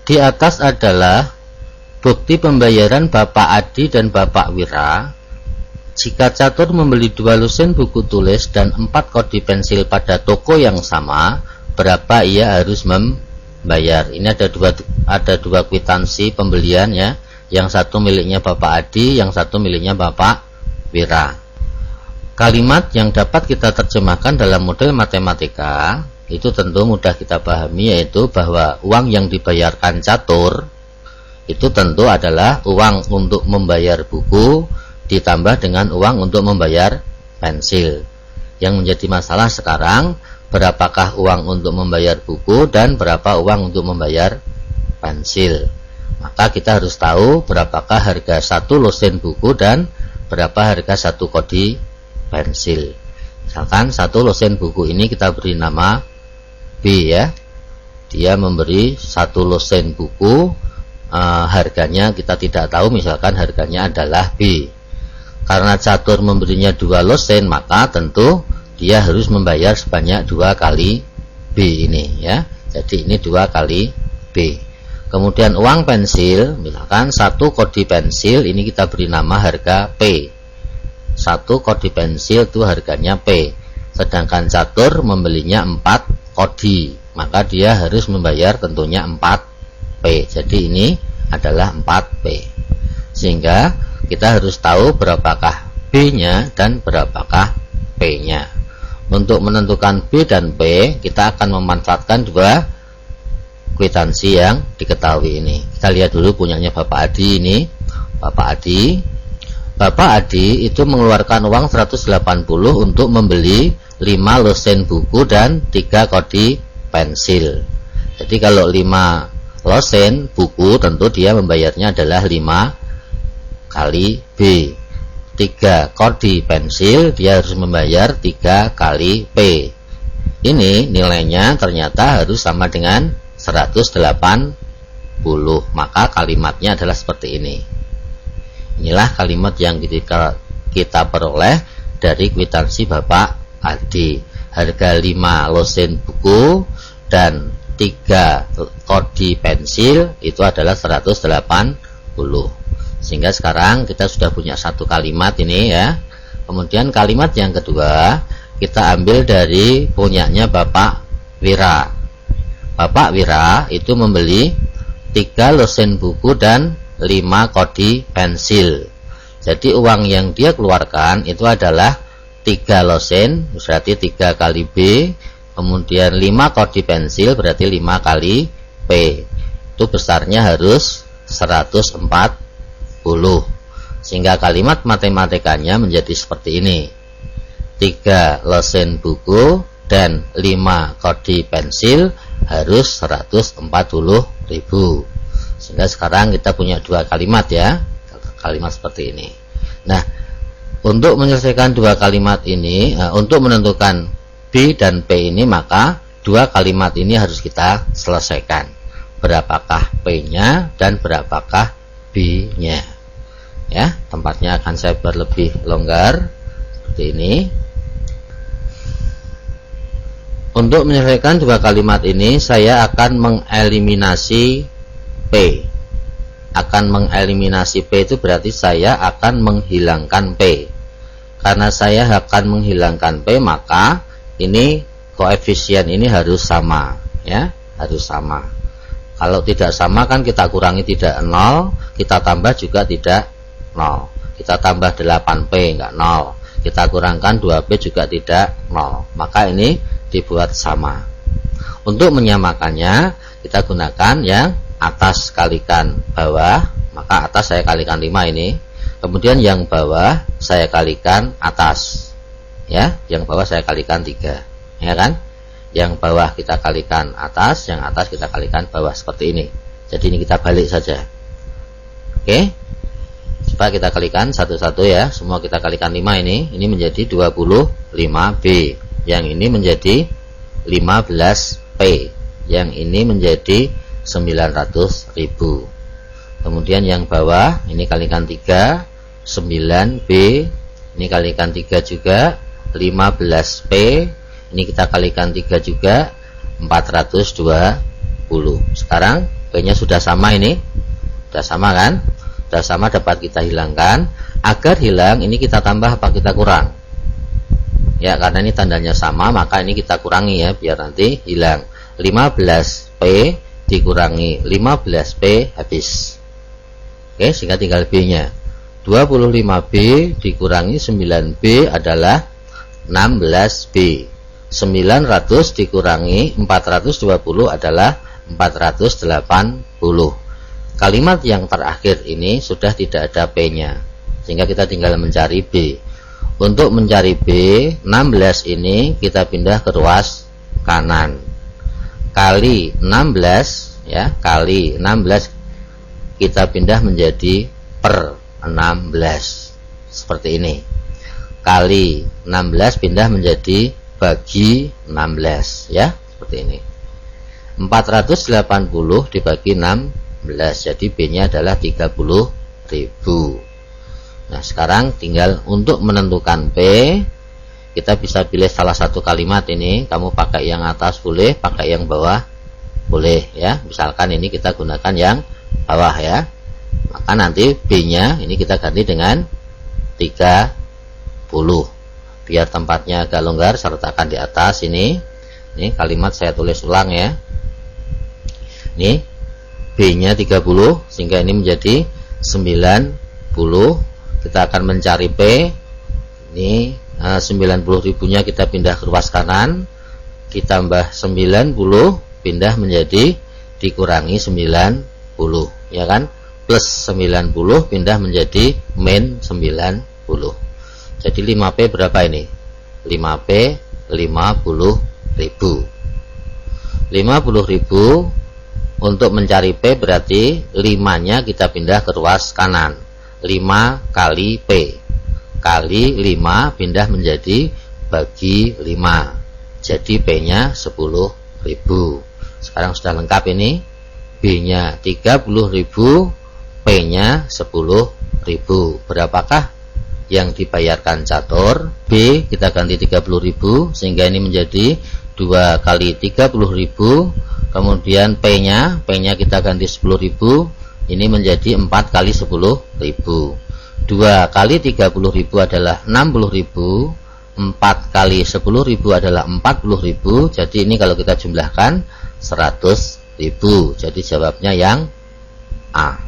Di atas adalah bukti pembayaran Bapak Adi dan Bapak Wira. Jika Catur membeli 2 lusin buku tulis dan 4 kodi pensil pada toko yang sama, berapa ia harus membayar? Ini ada dua kwitansi pembelian ya. Yang satu miliknya Bapak Adi, yang satu miliknya Bapak Wira. Kalimat yang dapat kita terjemahkan dalam model matematika itu tentu mudah kita pahami, yaitu bahwa uang yang dibayarkan Catur itu tentu adalah uang untuk membayar buku ditambah dengan uang untuk membayar pensil. Yang menjadi masalah sekarang, berapakah uang untuk membayar buku dan berapa uang untuk membayar pensil. Maka kita harus tahu berapakah harga 1 lusin buku dan berapa harga 1 kodi pensil. Misalkan 1 lusin buku ini kita beri nama B ya. Dia memberi 1 lusin buku, harganya kita tidak tahu, misalkan harganya adalah B. Karena Catur memberinya 2 lusin, maka tentu dia harus membayar sebanyak 2 kali B ini ya. Jadi ini 2 kali B. Kemudian uang pensil, misalkan 1 kodi pensil ini kita beri nama harga P. 1 kodi pensil itu harganya P. Sedangkan Catur membelinya 4 kodi, maka dia harus membayar tentunya 4P. Jadi ini adalah 4P. Sehingga kita harus tahu berapakah B-nya dan berapakah P-nya. Untuk menentukan B dan P, kita akan memanfaatkan 2 kwitansi yang diketahui ini. Kita lihat dulu punyanya Bapak Adi ini. Bapak Adi itu mengeluarkan uang 180 untuk membeli 5 lusin buku dan 3 kodi pensil. Jadi kalau 5 lusin buku tentu dia membayarnya adalah 5 kali B. 3 kodi pensil dia harus membayar 3 kali P. Ini nilainya ternyata harus sama dengan 180. Maka kalimatnya adalah seperti ini. Inilah kalimat yang kita peroleh dari kwitansi Bapak Adi. Harga 5 lusin buku dan 3 kodi pensil itu adalah 180. Sehingga sekarang kita sudah punya 1 kalimat ini ya. Kemudian kalimat yang kedua kita ambil dari punyanya Bapak Wira. Bapak Wira itu membeli 3 lusin buku dan 5 kodi pensil. Jadi uang yang dia keluarkan itu adalah 3 lusin, berarti 3 kali B. Kemudian 5 kodi pensil berarti 5 kali P. Itu besarnya harus 140. Sehingga kalimat matematikanya menjadi seperti ini. 3 lusin buku dan 5 kodi pensil harus 140.000. Sehingga sekarang kita punya 2 kalimat ya. Kalimat seperti ini. Nah, untuk menyelesaikan 2 kalimat ini, untuk menentukan B dan P ini, maka 2 kalimat ini harus kita selesaikan. Berapakah P-nya dan berapakah B-nya. Ya, tempatnya akan saya buat lebih longgar seperti ini. Untuk menyelesaikan 2 kalimat ini, saya akan mengeliminasi P. Akan mengeliminasi P itu berarti saya akan menghilangkan P. Karena saya akan menghilangkan P, maka ini koefisien ini harus sama ya, harus sama. Kalau tidak sama kan kita kurangi tidak 0, kita tambah juga tidak 0. Kita tambah 8P enggak 0. Kita kurangkan 2P juga tidak 0. Maka ini dibuat sama. Untuk menyamakannya kita gunakan yang atas kalikan bawah, maka atas saya kalikan 5 ini. Kemudian yang bawah saya kalikan atas. Ya, yang bawah saya kalikan 3. Ya kan? Yang bawah kita kalikan atas, yang atas kita kalikan bawah seperti ini. Jadi ini kita balik saja. Oke. Coba kita kalikan satu-satu ya. Semua kita kalikan 5 ini. Ini menjadi 25B. Yang ini menjadi 15P. Yang ini menjadi 900.000. Kemudian yang bawah ini kalikan 3, 9B. Ini kalikan 3 juga, 15P. Ini kita kalikan 3 juga, 420. Sekarang P P nya sudah sama ini, sudah sama kan, sudah sama, dapat kita hilangkan. Agar hilang ini kita tambah apa kita kurang ya, karena ini tandanya sama maka ini kita kurangi ya biar nanti hilang. 15P dikurangi 15P habis. Oke, sehingga tinggal B nya. 25B dikurangi 9B adalah 16B. 900 dikurangi 420 adalah 480. Kalimat yang terakhir ini sudah tidak ada P nya, sehingga kita tinggal mencari B. Untuk mencari B, 16 ini kita pindah ke ruas kanan. Kali 16 ya, kali 16 kita pindah menjadi per 16. Seperti ini. Kali 16 pindah menjadi bagi 16 ya, seperti ini. 480 dibagi 16, jadi B nya adalah 30.000. Nah, sekarang tinggal untuk menentukan P, kita bisa pilih salah satu kalimat ini. Kamu pakai yang atas boleh, pakai yang bawah boleh ya. Misalkan ini kita gunakan yang bawah ya. Maka nanti B nya ini kita ganti dengan 30. Biar tempatnya agak longgar, sertakan di atas ini. Ini kalimat saya tulis ulang ya. Ini B nya 30, sehingga ini menjadi 90. Kita akan mencari P. Ini 90.000 nya kita pindah ke ruas kanan, kita tambah 90 pindah menjadi dikurangi 90 ya kan, plus 90 pindah menjadi min 90. Jadi 5P berapa ini? 5P 50.000. 50.000 untuk mencari P berarti 5 nya kita pindah ke ruas kanan. 5 kali P kali 5 pindah menjadi bagi 5, jadi P nya 10.000. Sekarang sudah lengkap ini. B nya 30.000, P nya 10.000. Berapakah yang dibayarkan catur? B kita ganti 30.000, sehingga ini menjadi 2 kali 30.000. Kemudian P nya kita ganti 10.000, ini menjadi 4 kali 10.000. 2 kali 30.000 adalah 60.000. 4 kali 10.000 adalah 40.000. Jadi ini kalau kita jumlahkan 100.000. Jadi jawabnya yang A.